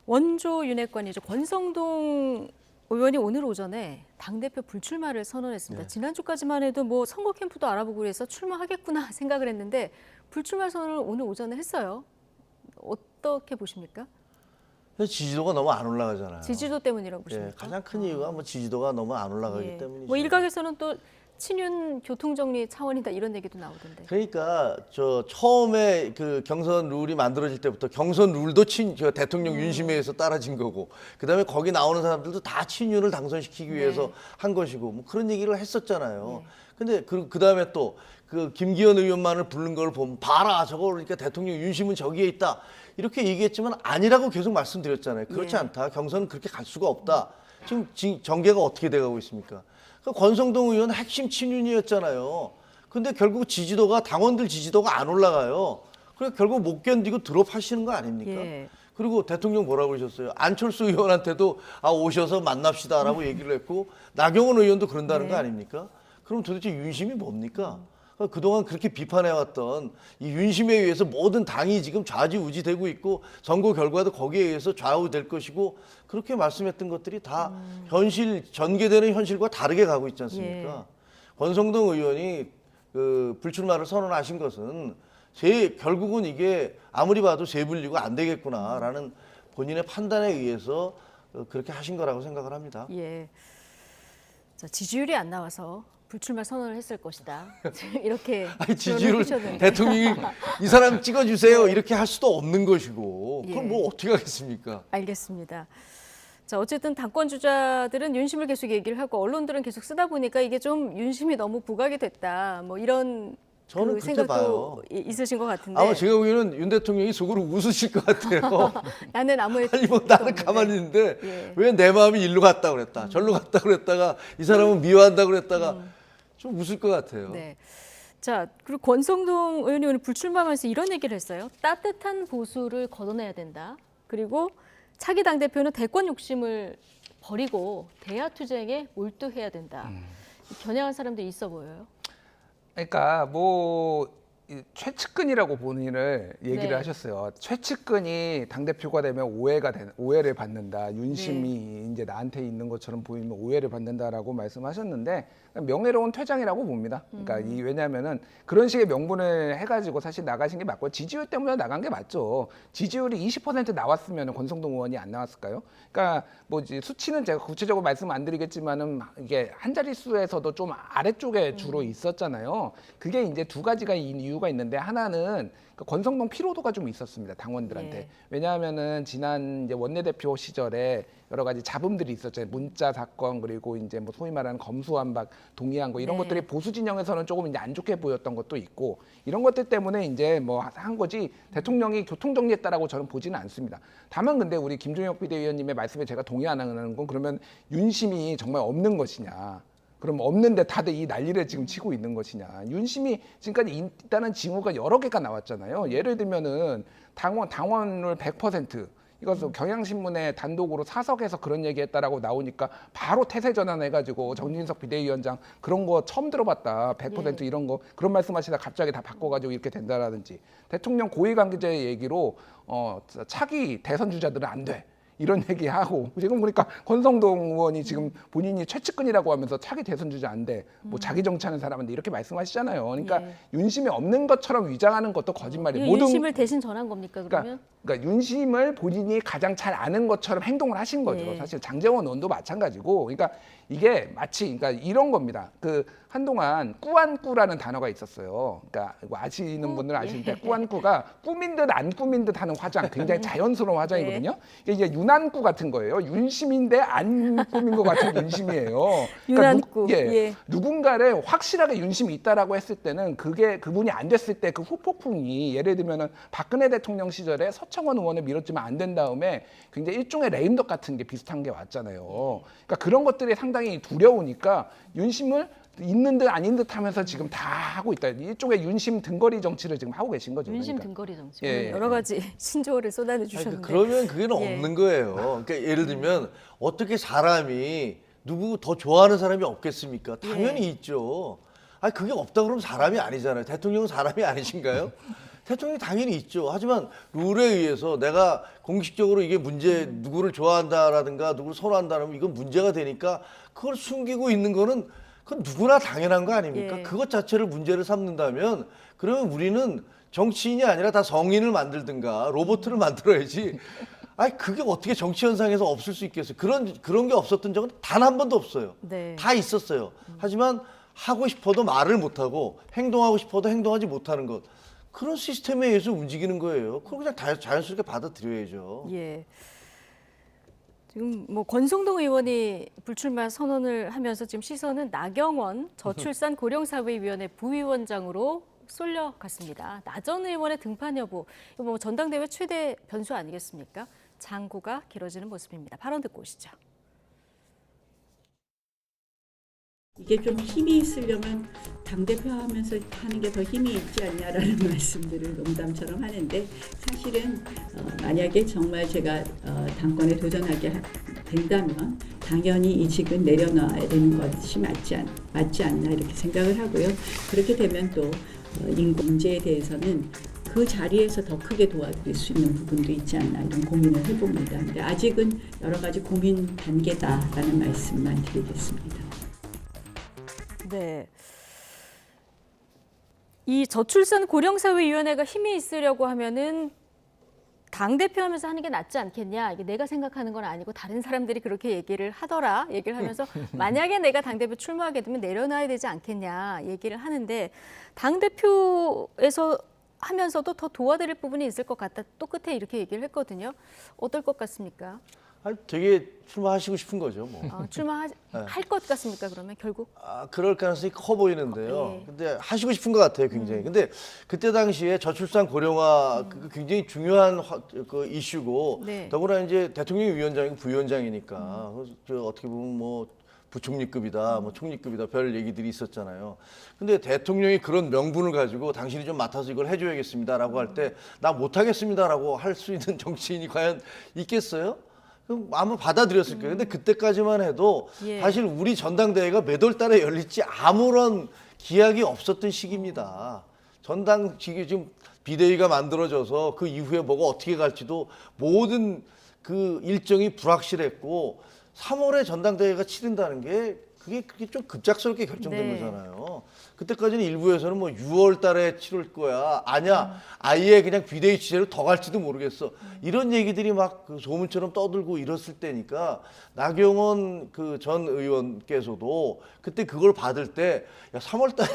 원조 윤핵관이죠. 권성동 의원이 오늘 오전에 당대표 불출마를 선언했습니다. 네. 지난주까지만 해도 뭐 선거 캠프도 알아보고 그래서 출마하겠구나 생각을 했는데 불출마 선언을 오늘 오전에 했어요. 어떻게 보십니까? 지지도가 너무 안 올라가잖아요. 지지도 때문이라고 예, 보십니까? 가장 큰 이유가 뭐 지지도가 너무 안 올라가기 예. 때문이죠. 뭐 일각에서는 또 친윤 교통정리 차원이다 이런 얘기도 나오던데. 그러니까 저 처음에 그 경선 룰이 만들어질 때부터 경선 룰도 저 대통령 윤심회에서 따라진 거고, 그다음에 거기 나오는 사람들도 다 친윤을 당선시키기 위해서 네. 한 것이고, 뭐 그런 얘기를 했었잖아요. 네. 근데 그다음에 또 그 김기현 의원만을 부른 걸 보면 봐라, 저거 그러니까 대통령 윤심은 저기에 있다 이렇게 얘기했지만 아니라고 계속 말씀드렸잖아요. 그렇지 예. 않다. 경선은 그렇게 갈 수가 없다. 지금 전개가 어떻게 돼가고 있습니까? 그 권성동 의원은 핵심 친윤이었잖아요. 근데 결국 지지도가, 당원들 지지도가 안 올라가요. 그래서 결국 못 견디고 드롭하시는 거 아닙니까? 예. 그리고 대통령 뭐라고 그러셨어요? 안철수 의원한테도 오셔서 만납시다라고 얘기를 했고, 나경원 의원도 그런다는 네. 거 아닙니까? 그럼 도대체 윤심이 뭡니까? 그동안 그렇게 비판해왔던 이 윤심에 의해서 모든 당이 지금 좌지우지되고 있고, 선거 결과도 거기에 의해서 좌우될 것이고, 그렇게 말씀했던 것들이 다 현실, 전개되는 현실과 다르게 가고 있지 않습니까? 예. 권성동 의원이 그 불출마를 선언하신 것은 결국은 이게 아무리 봐도 세 불리고 안 되겠구나라는 본인의 판단에 의해서 그렇게 하신 거라고 생각을 합니다. 예. 자, 지지율이 안 나와서 불출마 선언을 했을 것이다. 이렇게 아니, 지지율을 해주셨는데. 대통령이 이 사람 찍어주세요 이렇게 할 수도 없는 것이고, 그럼 예. 뭐 어떻게 하겠습니까? 알겠습니다. 자, 어쨌든 당권 주자들은 윤심을 계속 얘기를 하고 언론들은 계속 쓰다 보니까 이게 좀 윤심이 너무 부각이 됐다. 뭐 이런 저는 그 그렇게 생각도 봐요. 있으신 것 같은데. 아마 제가 보기에는 윤 대통령이 속으로 웃으실 것 같아요. 나는 아무 일도 아니 뭐 나는 없는데. 가만히 있는데 예. 왜 내 마음이 일로 갔다 그랬다, 절로 갔다 그랬다가 이 사람은 미워한다 그랬다가 좀 웃을 것 같아요. 네. 자, 그리고 권성동 의원이 오늘 불출마하면서 이런 얘기를 했어요. 따뜻한 보수를 걷어내야 된다. 그리고 차기 당대표는 대권 욕심을 버리고 대야 투쟁에 몰두해야 된다. 겨냥한 사람들이 있어 보여요. 그러니까 뭐 최측근이라고 본인을 얘기를 네. 하셨어요. 최측근이 당 대표가 되면 오해를 받는다. 윤심이 이제 나한테 있는 것처럼 보이면 오해를 받는다라고 말씀하셨는데 명예로운 퇴장이라고 봅니다. 그러니까 왜냐하면은 그런 식의 명분을 해가지고 사실 나가신 게 맞고 지지율 때문에 나간 게 맞죠. 지지율이 20% 나왔으면 권성동 의원이 안 나왔을까요? 그러니까 뭐 이제 수치는 제가 구체적으로 말씀 안 드리겠지만은 이게 한 자릿수에서도 좀 아래쪽에 주로 있었잖아요. 그게 이제 두 가지가 이유가 있는데, 하나는 그 권성동 피로도가 좀 있었습니다, 당원들한테. 예. 왜냐하면은 지난 이제 원내대표 시절에 여러 가지 잡음들이 있었잖아요. 문자 사건, 그리고 이제 뭐 소위 말하는 검수완박 동의한 거, 이런 네. 것들이 보수 진영에서는 조금 이제 안 좋게 보였던 것도 있고, 이런 것들 때문에 이제 뭐 한 거지 대통령이 교통 정리했다라고 저는 보지는 않습니다. 다만 근데 우리 김종혁 비대위원님의 말씀에 제가 동의 안 하는 건, 그러면 윤심이 정말 없는 것이냐? 그럼 없는데 다들 이 난리를 지금 치고 있는 것이냐? 윤심이 지금까지 있다는 징후가 여러 개가 나왔잖아요. 예를 들면은 당원을 100%, 이것을 경향신문에 단독으로 사석에서 그런 얘기했다라고 나오니까 바로 태세 전환해가지고 정진석 비대위원장 그런 거 처음 들어봤다, 100% 예. 이런 거 그런 말씀하시다 갑자기 다 바꿔가지고 이렇게 된다라든지, 대통령 고위 관계자의 얘기로 차기 대선 주자들은 안 돼, 이런 얘기하고, 지금 보니까 권성동 의원이 지금 본인이 최측근이라고 하면서 차기 대선 주자 안 돼, 뭐 자기 정치하는 사람인데 이렇게 말씀하시잖아요. 그러니까 예. 윤심이 없는 것처럼 위장하는 것도 거짓말이에요. 이거 윤심을 대신 전한 겁니까 그러면? 그러니까 윤심을 본인이 가장 잘 아는 것처럼 행동을 하신 거죠. 예. 사실 장제원 의원도 마찬가지고. 그러니까 이게 마치 그러니까 이런 겁니다. 그 한동안 꾸안꾸라는 단어가 있었어요. 그러니까 이거 아시는 분들은 아시는데, 꾸안꾸가 꾸민 듯 안 꾸민 듯 하는 화장, 굉장히 자연스러운 화장이거든요. 이게 유난꾸 같은 거예요. 윤심인데 안 꾸민 것 같은 윤심이에요. 유난꾸. 예. 누군가를 확실하게 윤심이 있다라고 했을 때는 그게 그분이 안 됐을 때 그 후폭풍이, 예를 들면은 박근혜 대통령 시절에 서청원 의원을 밀었지만 안 된 다음에 굉장히 일종의 레임덕 같은 게 비슷한 게 왔잖아요. 그러니까 그런 것들이 상당히 두려우니까 윤심을 있는 듯 아닌 듯 하면서 지금 다 하고 있다. 이쪽에 윤심 등거리 정치를 지금 하고 계신 거죠. 윤심 그러니까. 등거리 정치. 예, 오늘 예, 여러 예. 가지 신조어를 쏟아내 아니, 주셨는데. 그러면 그게 예. 없는 거예요. 그러니까 예를 들면 어떻게 사람이 누구 더 좋아하는 사람이 없겠습니까? 당연히 있죠. 아니 그게 없다 그러면 사람이 아니잖아요. 대통령은 사람이 아니신가요? 대통령이 당연히 있죠. 하지만 룰에 의해서 내가 공식적으로 이게 문제, 누구를 좋아한다라든가 누구를 선호한다면 이건 문제가 되니까 그걸 숨기고 있는 거는 그건 누구나 당연한 거 아닙니까? 예. 그것 자체를 문제를 삼는다면 그러면 우리는 정치인이 아니라 다 성인을 만들든가 로봇을 만들어야지. 아니 그게 어떻게 정치 현상에서 없을 수 있겠어요? 그런 게 없었던 적은 단 한 번도 없어요. 네. 다 있었어요. 하지만 하고 싶어도 말을 못하고 행동하고 싶어도 행동하지 못하는 것. 그런 시스템에 의해서 움직이는 거예요. 그걸 그냥 자연스럽게 받아들여야죠. 예. 지금 뭐 권성동 의원이 불출마 선언을 하면서 지금 시선은 나경원 저출산 고령사회위원회 부위원장으로 쏠려갔습니다. 나 전 의원의 등판 여부, 이거 뭐 전당대회 최대 변수 아니겠습니까? 장고가 길어지는 모습입니다. 발언 듣고 오시죠. 이게 좀 힘이 있으려면 당대표 하면서 하는 게 더 힘이 있지 않냐라는 말씀들을 농담처럼 하는데 사실은 만약에 정말 제가 당권에 도전하게 된다면 당연히 이직은 내려놔야 되는 것이 맞지 않나 이렇게 생각을 하고요. 그렇게 되면 또 인구 문제에 대해서는 그 자리에서 더 크게 도와드릴 수 있는 부분도 있지 않나 이런 고민을 해봅니다. 근데 아직은 여러 가지 고민 단계다라는 말씀만 드리겠습니다. 네. 이 저출산 고령사회위원회가 힘이 있으려고 하면은 당대표 하면서 하는 게 낫지 않겠냐. 이게 내가 생각하는 건 아니고 다른 사람들이 그렇게 얘기를 하면서 만약에 내가 당대표 출마하게 되면 내려놔야 되지 않겠냐 얘기를 하는데 당대표에서 하면서도 더 도와드릴 부분이 있을 것 같다. 또 끝에 이렇게 얘기를 했거든요. 어떨 것 같습니까? 아니, 되게 출마하시고 싶은 거죠. 뭐. 출마할 것 같습니까? 그러면 결국? 그럴 가능성이 커 보이는데요. 예. 근데 하시고 싶은 것 같아요, 굉장히. 근데 그때 당시에 저출산 고령화 그거 굉장히 중요한 그 이슈고 네. 더구나 이제 대통령이 위원장이고 부위원장이니까 그래서 저 어떻게 보면 뭐 부총리급이다, 뭐 총리급이다, 별 얘기들이 있었잖아요. 근데 대통령이 그런 명분을 가지고 당신이 좀 맡아서 이걸 해줘야겠습니다라고 할 때 나 못하겠습니다라고 할 수 있는 정치인이 과연 있겠어요? 그럼 아마 받아들였을 거예요. 근데 그때까지만 해도 예. 사실 우리 전당대회가 몇 월 달에 열릴지 아무런 기약이 없었던 시기입니다. 지금 비대위가 만들어져서 그 이후에 뭐가 어떻게 갈지도 모든 그 일정이 불확실했고 3월에 전당대회가 치른다는 게 그게 좀 급작스럽게 결정된 네. 거잖아요. 그때까지는 일부에서는 뭐 6월 달에 치를 거야. 아니야. 아예 그냥 비대위 취재로 더 갈지도 모르겠어. 이런 얘기들이 막 그 소문처럼 떠들고 이랬을 때니까 나경원 그 전 의원께서도 그때 그걸 받을 때 야, 3월 달에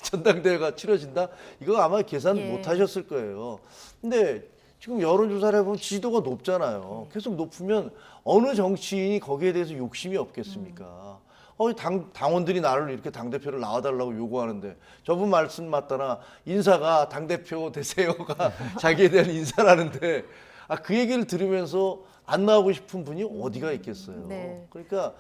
전당대회가 치러진다? 이거 아마 계산 예. 못 하셨을 거예요. 근데 지금 여론조사를 해보면 지지도가 높잖아요. 계속 높으면 어느 정치인이 거기에 대해서 욕심이 없겠습니까? 당원들이 나를 이렇게 당대표를 나와달라고 요구하는데 저분 말씀 맞다나 인사가 당대표 되세요가 자기에 대한 인사라는데 그 얘기를 들으면서 안 나오고 싶은 분이 어디가 있겠어요. 네. 그러니까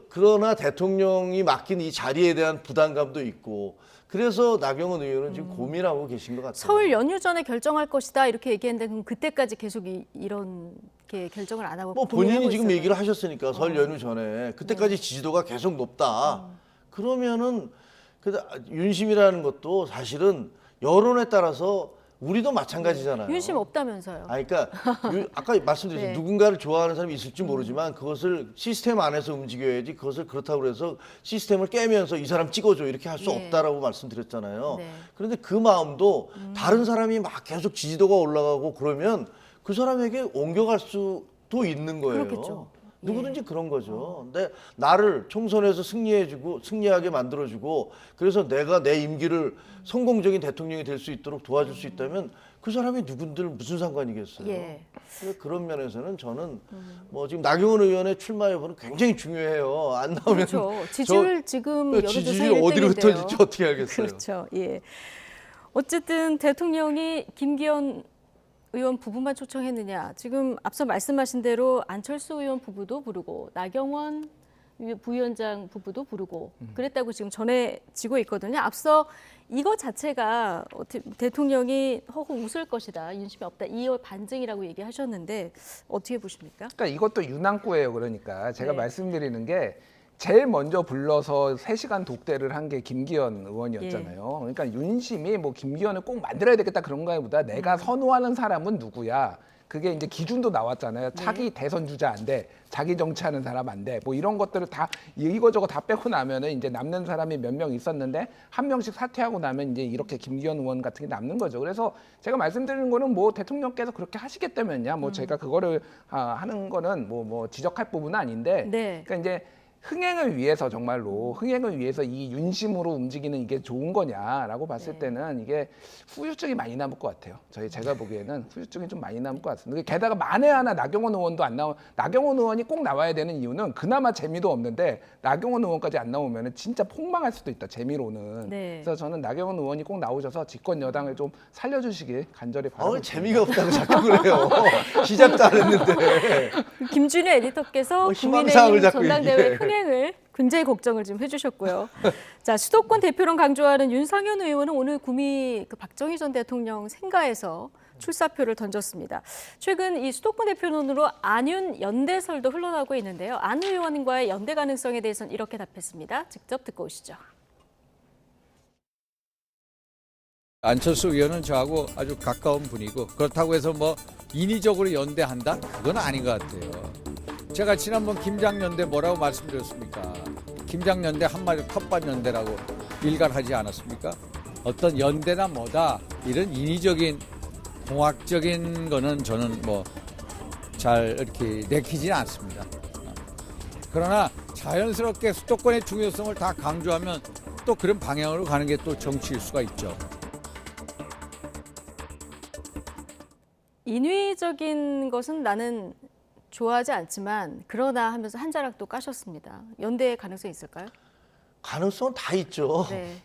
그러나 대통령이 맡긴 이 자리에 대한 부담감도 있고 그래서 나경원 의원은 지금 고민하고 계신 것 같아요. 서울 연휴 전에 결정할 것이다 이렇게 얘기했는데 그럼 그때까지 계속 이렇게 결정을 안 하고 뭐 본인이 고민하고 지금 있어요? 얘기를 하셨으니까 설 연휴 전에 그때까지 지지도가 계속 높다. 그러면은 윤심이라는 것도 사실은 여론에 따라서 우리도 마찬가지잖아요. 윤심 없다면서요? 그러니까 아까 말씀드렸죠. 네. 누군가를 좋아하는 사람이 있을지 모르지만 그것을 시스템 안에서 움직여야지 그것을 그렇다고 해서 시스템을 깨면서 이 사람 찍어줘 이렇게 할 수 네. 없다라고 말씀드렸잖아요. 네. 그런데 그 마음도 다른 사람이 막 계속 지지도가 올라가고 그러면 그 사람에게 옮겨갈 수도 있는 거예요. 그렇겠죠. 누구든지 그런 거죠. 근데 나를 총선에서 승리하게 만들어주고 그래서 내가 내 임기를 성공적인 대통령이 될 수 있도록 도와줄 수 있다면 그 사람이 누군들 무슨 상관이겠어요. 예. 그래서 그런 면에서는 저는 뭐 지금 나경원 의원의 출마 여부는 굉장히 중요해요. 안 나오면 그렇죠. 지지율 지금 여론조사 지지율 어디로 1등인데요. 흩어질지 어떻게 알겠어요. 그렇죠. 예. 어쨌든 대통령이 김기현 의원 부부만 초청했느냐. 지금 앞서 말씀하신 대로 안철수 의원 부부도 부르고 나경원 부위원장 부부도 부르고 그랬다고 지금 전해지고 있거든요. 앞서 이거 자체가 대통령이 허허 웃을 것이다. 윤심이 없다. 이 반증이라고 얘기하셨는데 어떻게 보십니까? 그러니까 이것도 윤왕꾸예요. 그러니까 제가 네. 말씀드리는 게 제일 먼저 불러서 3시간 독대를 한 게 김기현 의원이었잖아요. 그러니까 윤심이 뭐 김기현을 꼭 만들어야 되겠다 그런 거보다 내가 선호하는 사람은 누구야. 그게 이제 기준도 나왔잖아요. 차기 대선 주자 안 돼. 자기 정치하는 사람 안 돼. 뭐 이런 것들을 다 이거저거 다 빼고 나면은 이제 남는 사람이 몇 명 있었는데 한 명씩 사퇴하고 나면 이제 이렇게 김기현 의원 같은 게 남는 거죠. 그래서 제가 말씀드리는 거는 뭐 대통령께서 그렇게 하시겠다면야 뭐 제가 그거를 하는 거는 뭐 지적할 부분은 아닌데 네. 그러니까 이제 흥행을 위해서 정말로 흥행을 위해서 이 윤심으로 움직이는 이게 좋은 거냐라고 봤을 때는 이게 후유증이 많이 남을 것 같아요. 제가 보기에는 후유증이 좀 많이 남을 것 같습니다. 게다가 만에 하나 나경원 의원도 안 나오. 나경원 의원이 꼭 나와야 되는 이유는 그나마 재미도 없는데 나경원 의원까지 안 나오면은 진짜 폭망할 수도 있다. 재미로는. 네. 그래서 저는 나경원 의원이 꼭 나오셔서 집권 여당을 좀 살려주시길 간절히 바라고 있습니다. 재미가 없다고 자꾸 그래요. 시작도 안 했는데. 김준일 에디터께서 희망사항을 국민의힘 자꾸 전당대회 얘기해. 흥행을 굉장히 걱정을 좀 해주셨고요. 자, 수도권 대표론 강조하는 윤상현 의원은 오늘 구미 그 박정희 전 대통령 생가에서 출사표를 던졌습니다. 최근 이 수도권 대표론으로 안윤 연대설도 흘러나오고 있는데요. 안 의원과의 연대 가능성에 대해서는 이렇게 답했습니다. 직접 듣고 오시죠. 안철수 의원은 저하고 아주 가까운 분이고 그렇다고 해서 뭐 인위적으로 연대한다? 그건 아닌 것 같아요. 제가 지난번 김장연대 뭐라고 말씀드렸습니까? 김장연대 한마디 텃밭연대라고 일갈하지 않았습니까? 어떤 연대나 뭐다 이런 인위적인 공학적인 거는 저는 뭐 잘 이렇게 내키지 않습니다. 그러나 자연스럽게 수도권의 중요성을 다 강조하면 또 그런 방향으로 가는 게 또 정치일 수가 있죠. 인위적인 것은 나는 좋아하지 않지만 그러나 하면서 한 자락 또 까셨습니다. 연대 가능성이 있을까요? 가능성은 다 있죠. 네,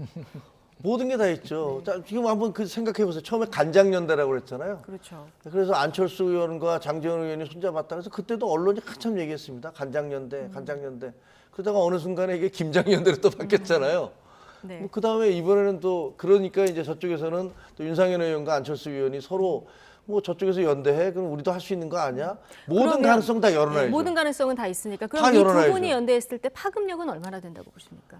모든 게 다 있죠. 자, 지금 한번 그 생각해 보세요. 처음에 간장연대라고 그랬잖아요. 그렇죠. 그래서 안철수 의원과 장제원 의원이 손잡았다. 그래서 그때도 언론이 한참 얘기했습니다. 간장연대, 간장연대. 그러다가 어느 순간에 이게 김장연대로 또 바뀌었잖아요. 네. 뭐 그다음에 이번에는 또 그러니까 이제 저쪽에서는 또 윤상현 의원과 안철수 의원이 서로 뭐 저쪽에서 연대해? 그럼 우리도 할 수 있는 거 아니야? 모든 그러면, 가능성 다 열어놔야죠. 네, 모든 가능성은 다 있으니까. 다 그럼 이 두 열어놔야죠. 분이 연대했을 때 파급력은 얼마나 된다고 보십니까?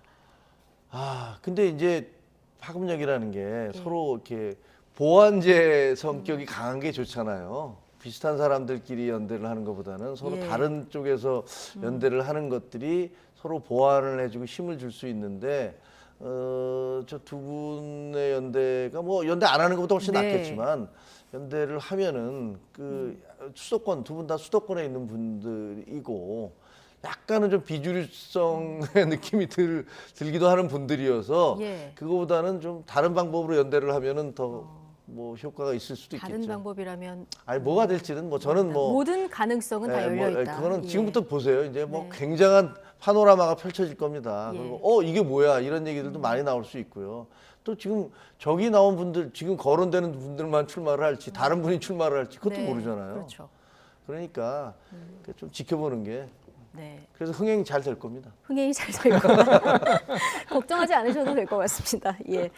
근데 이제 파급력이라는 게 서로 이렇게 보완제 성격이 강한 게 좋잖아요. 비슷한 사람들끼리 연대를 하는 것보다는 서로 예. 다른 쪽에서 연대를 하는 것들이 서로 보완을 해주고 힘을 줄 수 있는데 저 두 분의 연대가 뭐 연대 안 하는 것보다 훨씬 네. 낫겠지만 연대를 하면은 그 수도권 두 분 다 수도권에 있는 분들이고 약간은 좀 비주류성의 느낌이 들기도 하는 분들이어서 예. 그거보다는 좀 다른 방법으로 연대를 하면은 더 뭐 효과가 있을 수도 다른 있겠죠. 방법이라면 아니 뭐가 될지는 뭐 저는 뭐 모든 가능성은 다 예, 열려 있다. 그거는 예. 지금부터 보세요. 이제 뭐 네. 굉장한 파노라마가 펼쳐질 겁니다. 예. 그리고 이게 뭐야 이런 얘기들도 많이 나올 수 있고요. 또 지금 저기 나온 분들 지금 거론되는 분들만 출마를 할지 다른 분이 출마를 할지 그것도 네, 모르잖아요. 그렇죠. 그러니까 좀 지켜보는 게 네. 그래서 흥행이 잘 될 겁니다. 흥행이 잘 될 거다. 걱정하지 않으셔도 될 것 같습니다. 예.